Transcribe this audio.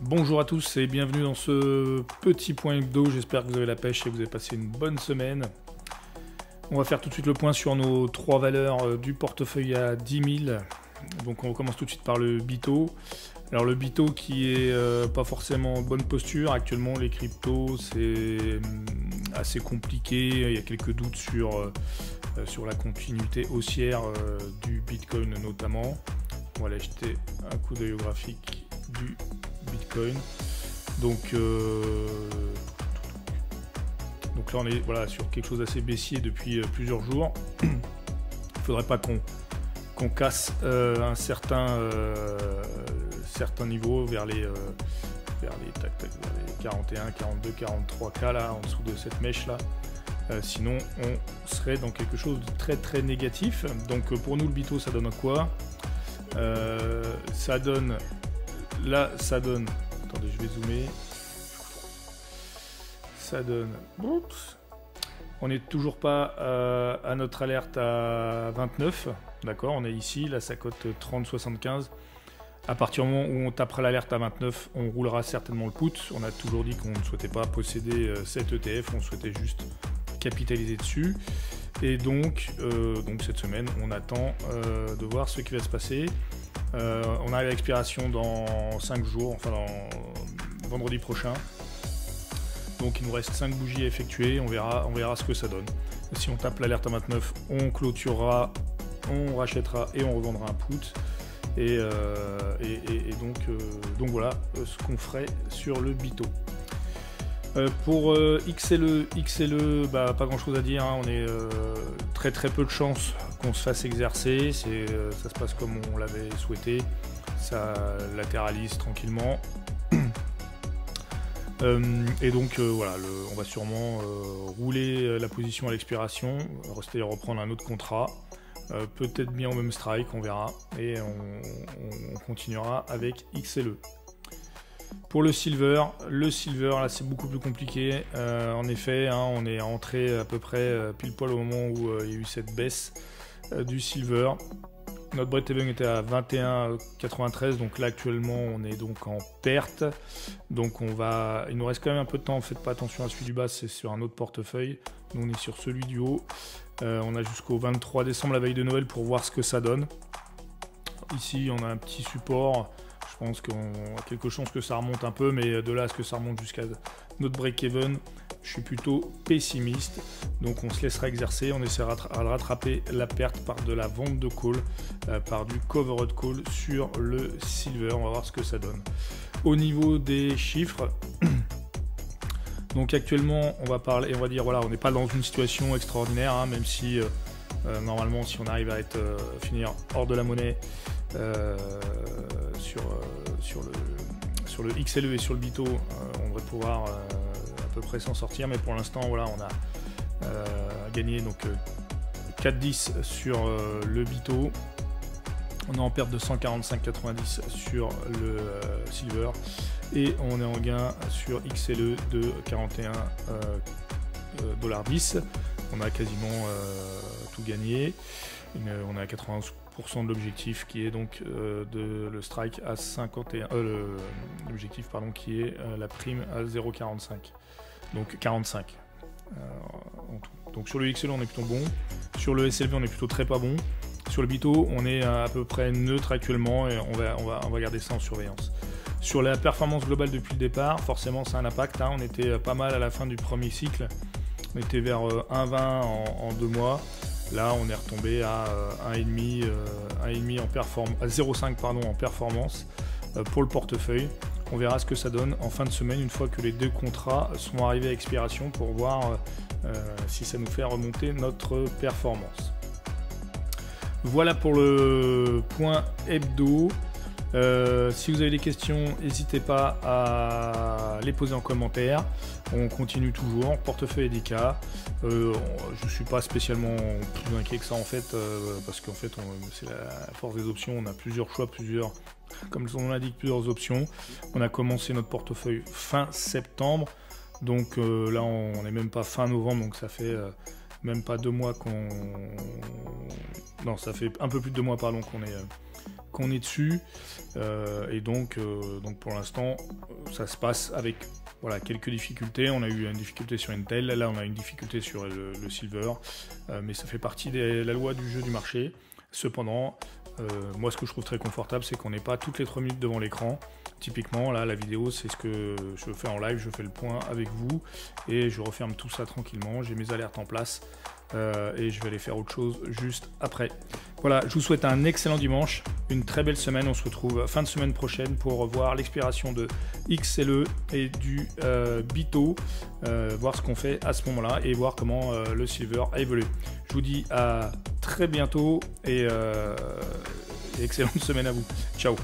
Bonjour à tous et bienvenue dans ce petit point hebdo. J'espère que vous avez la pêche et que vous avez passé une bonne semaine. On va faire tout de suite le point sur nos trois valeurs du portefeuille à 10 000. Donc on commence tout de suite par le BITO. Alors le BITO qui est pas forcément en bonne posture. Actuellement les cryptos c'est assez compliqué. Il y a quelques doutes sur la continuité haussière du Bitcoin notamment. On va aller jeter un coup d'œil au graphique du Bitcoin. Donc là on est sur quelque chose d'assez baissier depuis plusieurs jours. Il ne faudrait pas qu'on casse un certain niveau vers les 41, 42, 43K là, en dessous de cette mèche là. Sinon on serait dans quelque chose de très très négatif. Donc pour nous le BITO ça donne quoi? Ça donne, attendez je vais zoomer, ça donne, oups, on n'est toujours pas à notre alerte à 29, d'accord, on est ici, là ça cote 30,75. À partir du moment où on tapera l'alerte à 29, on roulera certainement le put. On a toujours dit qu'on ne souhaitait pas posséder cet ETF, on souhaitait juste capitaliser dessus. Et donc cette semaine, on attend de voir ce qui va se passer. On arrive à l'expiration dans 5 jours, enfin vendredi prochain. Donc il nous reste 5 bougies à effectuer, on verra ce que ça donne. Et si on tape l'alerte à 29, on clôturera, on rachètera et on revendra un put. Et donc voilà ce qu'on ferait sur le BITO. Pour XLE, pas grand chose à dire, hein. On est très peu de chance qu'on se fasse exercer, ça se passe comme on l'avait souhaité, ça latéralise tranquillement. Et donc voilà, on va sûrement rouler la position à l'expiration, rester reprendre un autre contrat. Peut-être bien au même strike, on verra, et on continuera avec XLE. Pour le silver là c'est beaucoup plus compliqué, en effet, hein, on est entré à peu près pile poil au moment où il y a eu cette baisse du silver. Notre break-even était à 21,93, donc là actuellement on est donc en perte. Donc il nous reste quand même un peu de temps, faites pas attention à celui du bas, c'est sur un autre portefeuille. Nous on est sur celui du haut. On a jusqu'au 23 décembre, la veille de Noël, pour voir ce que ça donne. Ici on a un petit support, je pense qu'on a quelques chances que ça remonte un peu, mais de là à ce que ça remonte jusqu'à notre break-even, je suis plutôt pessimiste. Donc on se laissera exercer, on essaiera de rattraper la perte par de la vente de call, par du covered call sur le silver. On va voir ce que ça donne. Au niveau des chiffres, donc actuellement on va dire voilà, on n'est pas dans une situation extraordinaire, hein, même si normalement si on arrive à finir hors de la monnaie sur le XLE et sur le BITO, on devrait pouvoir à peu près s'en sortir, mais pour l'instant voilà, on a gagné donc 4,10 sur le BITO, on est en perte de 145,90 sur le silver, et on est en gain sur XLE de 41,10 $. On a quasiment tout gagné. On est à 91% de l'objectif qui est donc le strike à 51, l'objectif pardon, qui est la prime à 0,45, donc 45 en tout. Donc sur le XLE on est plutôt bon, sur le SLV on est plutôt très pas bon, sur le BITO on est à peu près neutre actuellement, et on va garder ça en surveillance. Sur la performance globale depuis le départ, forcément ça a un impact, hein. On était pas mal à la fin du premier cycle, on était vers 1,20 en 2 mois. Là, on est retombé à 1,5 en performance, à 0,5 pardon en performance pour le portefeuille. On verra ce que ça donne en fin de semaine, une fois que les 2 contrats sont arrivés à expiration, pour voir si ça nous fait remonter notre performance. Voilà pour le point hebdo. Si vous avez des questions, n'hésitez pas à les poser en commentaire. On continue toujours, portefeuille EDK. Je ne suis pas spécialement plus inquiet que ça en fait, parce qu'en fait c'est la force des options, on a plusieurs choix, comme son nom l'indique, plusieurs options. On a commencé notre portefeuille fin septembre, donc là on n'est même pas fin novembre, donc ça fait même pas 2 mois non, ça fait un peu plus de 2 mois pardon qu'on est dessus. Et donc pour l'instant, ça se passe avec voilà, quelques difficultés. On a eu une difficulté sur Intel, là on a une difficulté sur le Silver, mais ça fait partie de la loi du jeu du marché. Cependant, moi ce que je trouve très confortable, c'est qu'on n'est pas toutes les 3 minutes devant l'écran. Typiquement, là, la vidéo, c'est ce que je fais en live, je fais le point avec vous et je referme tout ça tranquillement. J'ai mes alertes en place et je vais aller faire autre chose juste après. Voilà, je vous souhaite un excellent dimanche, une très belle semaine. On se retrouve fin de semaine prochaine pour revoir l'expiration de XLE et du Bito, voir ce qu'on fait à ce moment-là et voir comment le Silver a évolué. Je vous dis à très bientôt et excellente semaine à vous. Ciao.